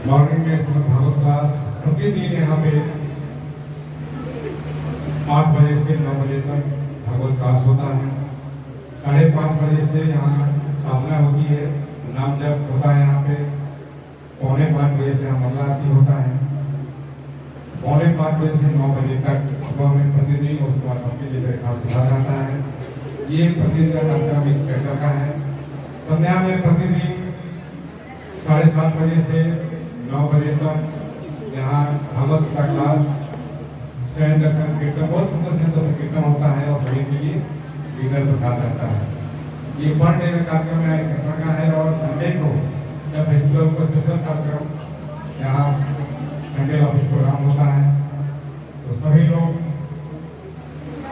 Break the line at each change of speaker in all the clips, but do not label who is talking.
Morning में Shrimad Bhagavat class प्रतिदिन यहाँ पे 8 बजे से 9 बजे तक भागवत क्लास होता है। 5:30 बजे से यहाँ साधना होती है, नाम जप होता है यहाँ पे। 4:45 बजे से यहाँ मंगला आरती होता है। 4:45 बजे से 9 बजे तक सुबह में प्रतिदिन, उसके बाद सबके लिए ब्रेकफास्ट दिया जाता है। ये प्रतिदिन का कार्यक्रम इस सेंटर का है। संध्या में प्रतिदिन 7:30 बजे से 9 बजे तक यहाँ भागवत का क्लास, शयन दर्शन कीर्तन, बहुत सुंदर शयन दर्शन कीर्तन होता है और सभी के लिए डिनर प्रसाद रहता है। ये पर डे का कार्यक्रम यहाँ सेंटर का है। और संडे को जब फेस्टिवल को स्पेशल कार्यक्रम यहाँ संडे ऑफिस प्रोग्राम होता है, तो सभी लोग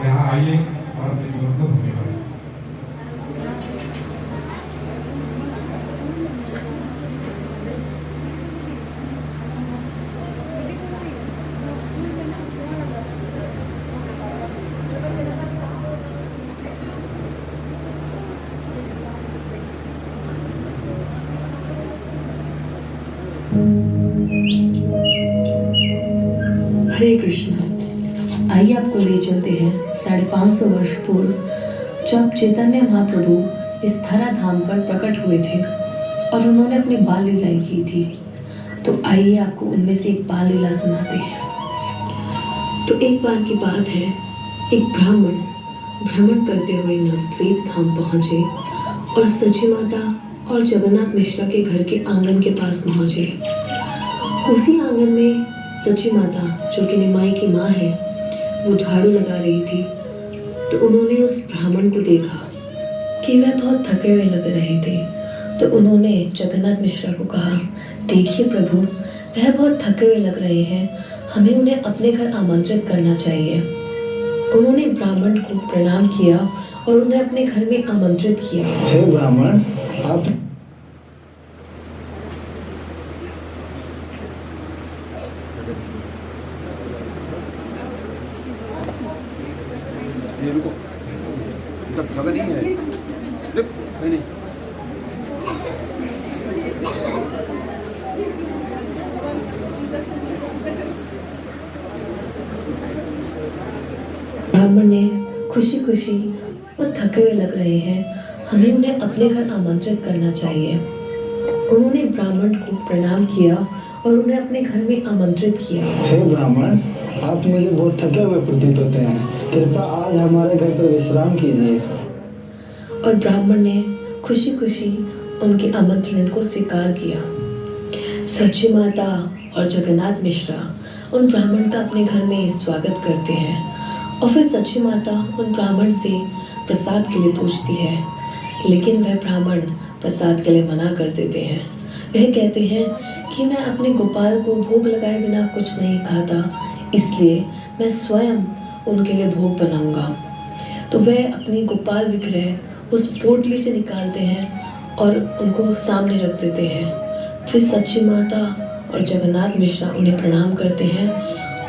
यहाँ आइए और अपने जीवन को धन्य करें।
हरे कृष्ण। आइए आपको ले चलते हैं 550 वर्ष पूर्व, जब चैतन्य महाप्रभु इस धरा धाम पर प्रकट हुए थे और उन्होंने अपनी बाल लीलाएं की थी। तो आइए आपको उनमें से एक बाल लीला सुनाते हैं। तो एक बार की बात है, एक ब्राह्मण भ्रमण करते हुए नवद्वीप धाम पहुंचे और सची माता और जगन्नाथ मिश्रा के घर के आंगन के पास पहुंचे। उसी आंगन में सची माता, जो कि निमाई की माँ है, वो झाड़ू लगा रही थी। तो उन्होंने उस ब्राह्मण को देखा कि वह बहुत थके हुए लग रहे थे। तो उन्होंने जगन्नाथ मिश्रा को कहा, देखिए प्रभु, वह बहुत थके हुए लग रहे हैं, हमें उन्हें अपने घर आमंत्रित करना चाहिए। उन्होंने ब्राह्मण को प्रणाम किया और उन्हें अपने घर में आमंत्रित किया।
हे ब्राह्मण, आप
रुको, तब जगह नहीं है। नहीं
ब्राह्मण ने खुशी खुशी, वो थके हुए लग रहे हैं, हमें उन्हें अपने घर आमंत्रित करना चाहिए। उन्होंने ब्राह्मण को प्रणाम किया और उन्हें अपने घर में आमंत्रित किया।
हे ब्राह्मण, आप मुझे बहुत थके हुए प्रतीत होते हैं, कृपया आज हमारे घर पर विश्राम कीजिए।
और ब्राह्मण ने खुशी खुशी उनके आमंत्रण को स्वीकार किया। सची माता और जगन्नाथ मिश्रा उन ब्राह्मण का अपने घर में स्वागत करते हैं और फिर सची माता उन ब्राह्मण से प्रसाद के लिए पूछती है, लेकिन वह ब्राह्मण प्रसाद के लिए मना कर देते हैं। वह कहते हैं कि मैं अपने गोपाल को भोग लगाए बिना कुछ नहीं खाता, इसलिए मैं स्वयं उनके लिए भोग बनाऊंगा। तो वह अपनी गोपाल विग्रह उस पोटली से निकालते हैं और उनको सामने रख देते हैं। फिर सची माता और जगन्नाथ मिश्रा उन्हें प्रणाम करते हैं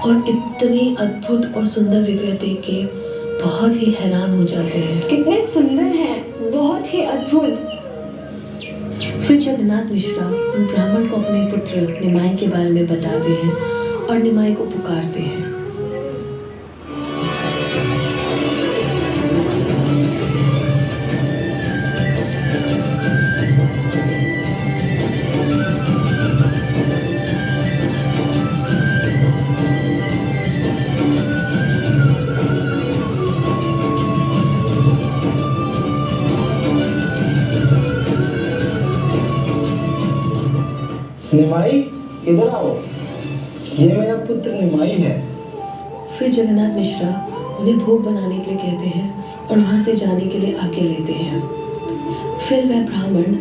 और इतनी अद्भुत और सुंदर विग्रह देख के बहुत ही हैरान हो जाते हैं।
कितने सुंदर हैं, बहुत ही अद्भुत।
फिर जगन्नाथ मिश्रा उन ब्राह्मण को अपने पुत्र निमाई के बारे में बताते हैं और निमाई को पुकारते हैं।
निमाई, इधर आओ, ये मेरा पुत्र निमाई है।
फिर जगन्नाथ मिश्रा उन्हें भोग बनाने के लिए कहते हैं और वहां से जाने के लिए आज्ञा लेते हैं। फिर वह ब्राह्मण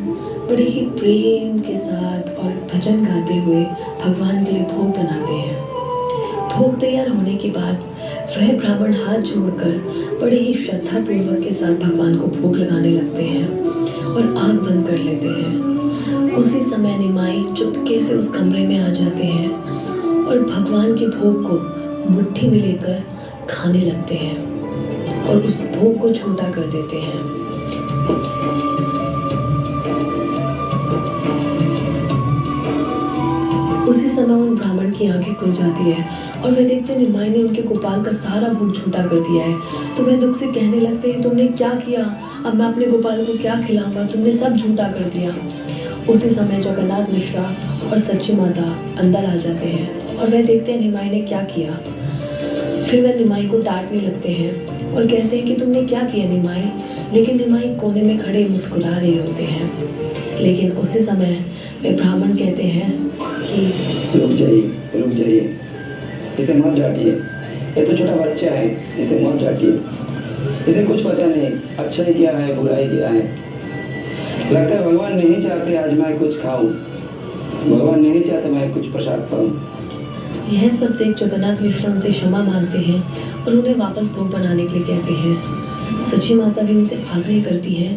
बड़े ही प्रेम के साथ और भजन गाते हुए भगवान के लिए भोग बनाते हैं। भोग तैयार होने के बाद वह ब्राह्मण हाथ जोड़कर बड़े ही श्रद्धा पूर्वक के साथ भगवान को भोग लगाने लगते हैं और आंख बंद कर लेते हैं। उसी समय निमाई चुपके से उस कमरे में आ जाते हैं और भगवान के भोग को मुट्ठी में लेकर खाने लगते हैं और उस भोग को छोटा कर देते हैं। उसी समय उन ब्राह्मण की आंखें खुल जाती है और वे देखते हैं निमाई ने उनके गोपाल का सारा भोग झूठा कर दिया है। तो वे दुख से कहने लगते हैं, तुमने क्या किया? अब मैं अपने गोपाल को क्या खिलाऊंगा? तुमने सब झूठा कर दिया। उसी समय जगन्नाथ मिश्रा और सच्ची माता अंदर आ जाते हैं और वह देखते हैं निमाई ने क्या किया। फिर वह निमाई को डांटने लगते हैं और कहते हैं कि तुमने क्या किया निमाई? लेकिन निमाई कोने में खड़े मुस्कुरा रहे होते हैं। लेकिन उसी समय वे ब्राह्मण कहते हैं कि
रुक जाइए, इसे मत डांटिए, ये तो छोटा बच्चा है, इसे मत डांटिए, इसे कुछ पता नहीं अच्छाई क्या है बुराई क्या है। लगता है भगवान नहीं चाहते आज मैं कुछ खाऊं, भगवान नहीं चाहते मैं कुछ प्रसाद पाऊं।
यह सब देख जगन्नाथ मिश्रा उनसे क्षमा मांगते हैं और उन्हें वापस भोग बनाने के लिए कहते हैं। सच्ची माता भी उनसे आग्रह करती है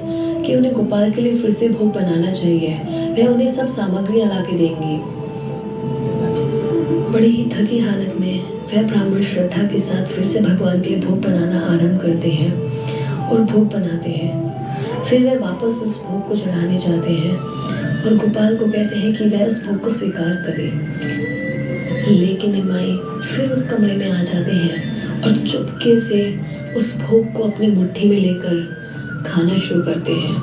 कि उन्हें गोपाल के लिए फिर से भोग बनाना चाहिए। वह उन्हें सब सामग्रियां ला के देंगी। बड़ी ही थकी हालत में वह ब्राह्मण श्रद्धा के साथ फिर से भगवान के लिए भोग बनाना आरंभ करते हैं और भोग बनाते हैं। फिर वह वापस उस भोग को चढ़ाने जाते हैं और गोपाल को कहते हैं कि वह उस भोग को स्वीकार करे। लेकिन निमाई फिर उस कमरे में आ जाते हैं और चुपके से उस भोग को अपनी मुट्ठी में लेकर खाना शुरू करते हैं।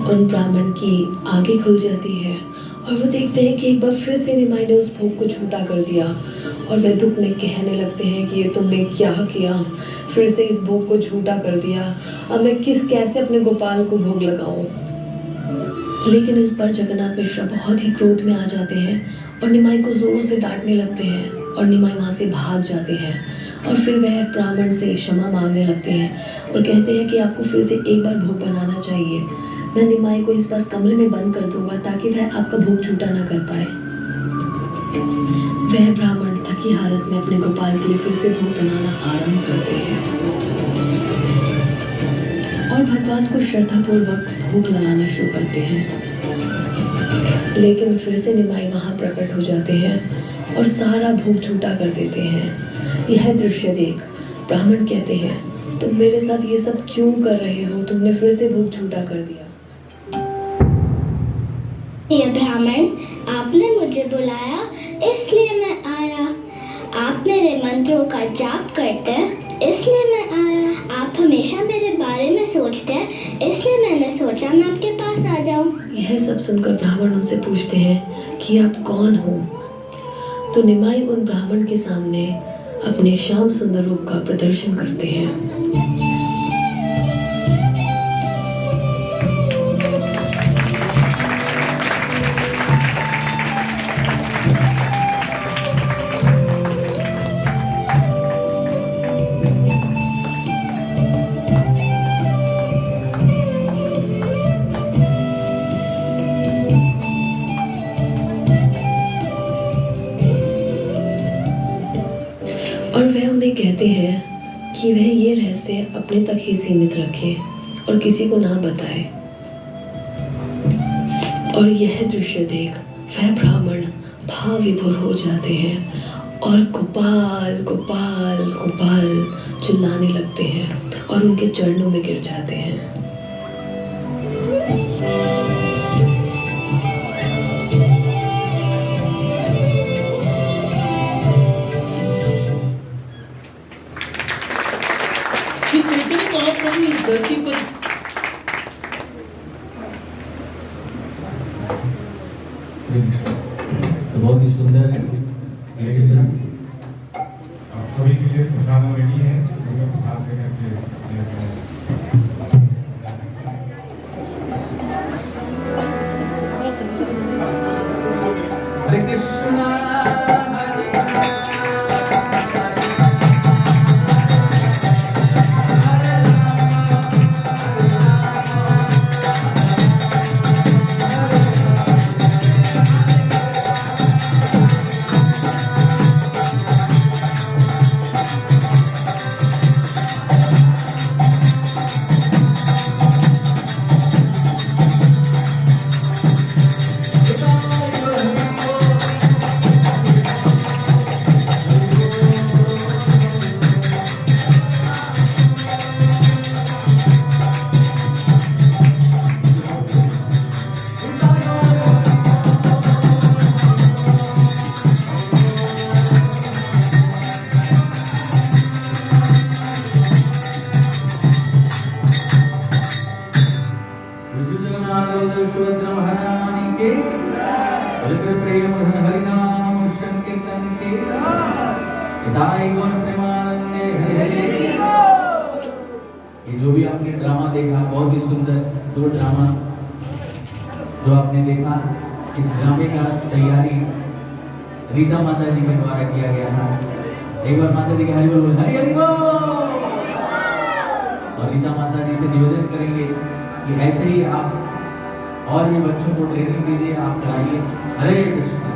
उन ब्राह्मण की आंखें खुल जाती है और वो देखते हैं कि एक बार फिर से निमाई ने उस भोग को झूठा कर दिया और वे दुख में कहने लगते हैं कि ये तुमने क्या किया? फिर से इस भोग को झूठा कर दिया। अब मैं कैसे अपने गोपाल को भोग लगाऊं? लेकिन इस बार जगन्नाथ मिश्रा बहुत ही क्रोध में आ जाते हैं और निमाई को जोरों से डांटने लगते हैं और निमाई वहां से भाग जाते हैं। और फिर वह ब्राह्मण से क्षमा मांगने लगते हैं और कहते हैं कि आपको फिर से एक बार भोग बनाना चाहिए। मैं निमाई को इस बार कमरे में बंद कर दूंगा ताकि वह आपका भोग झूठा ना कर पाए। वह ब्राह्मण थकी हालत में अपने गोपाल के लिए फिर से भोग बनाना आरंभ करते हैं और भगवान को श्रद्धापूर्वक भोग लगाना शुरू करते हैं। लेकिन फिर से निमाई वहां प्रकट हो जाते हैं और सारा भोग झूठा कर देते हैं। यह दृश्य देख ब्राह्मण कहते हैं, तुम मेरे साथ ये सब क्यों कर रहे हो? तुमने फिर से भोग झूठा कर दिया।
ये ब्राह्मण, आपने मुझे बुलाया इसलिए मैं आया। आप मेरे मंत्रों का जाप करते हैं इसलिए मैं आया। आप हमेशा मेरे बारे में सोचते हैं इसलिए मैंने सोचा मैं आपके पास आ जाऊं।
यह सब सुनकर ब्राह्मण उनसे पूछते हैं कि आप कौन हो? तो निमाई उन ब्राह्मण के सामने अपने श्याम सुंदर रूप का प्रदर्शन करते हैं। और वह उन्हें कहते हैं कि वह ये रहस्य अपने तक ही सीमित रखे और किसी को ना बताए। और यह दृश्य देख वह ब्राह्मण भाव विभोर हो जाते हैं और गोपाल गोपाल गोपाल चिल्लाने लगते हैं और उनके चरणों में गिर जाते हैं।
श्री चैतन्य महाप्रभु इस धरती पर
तो बहुत ही सुंदर है।
आप सभी के लिए प्रसाद रेडी है, प्रसाद देकर के
हरे कृष्णा
हरे
निताई गौर प्रेमानंदे ये जो भी आपने ड्रामा देखा बहुत ही सुंदर 2 ड्रामा जो आपने देखा, इस ड्रामे का तैयारी रीता माता जी के द्वारा किया गया है। एक बार माता जी के हरि बोल, हरि हरि बोल। और रीता माता जी से निवेदन करेंगे कि ऐसे ही आप और भी बच्चों को ट्रेनिंग दीजिए, आप कराइए। हरे कृष्ण।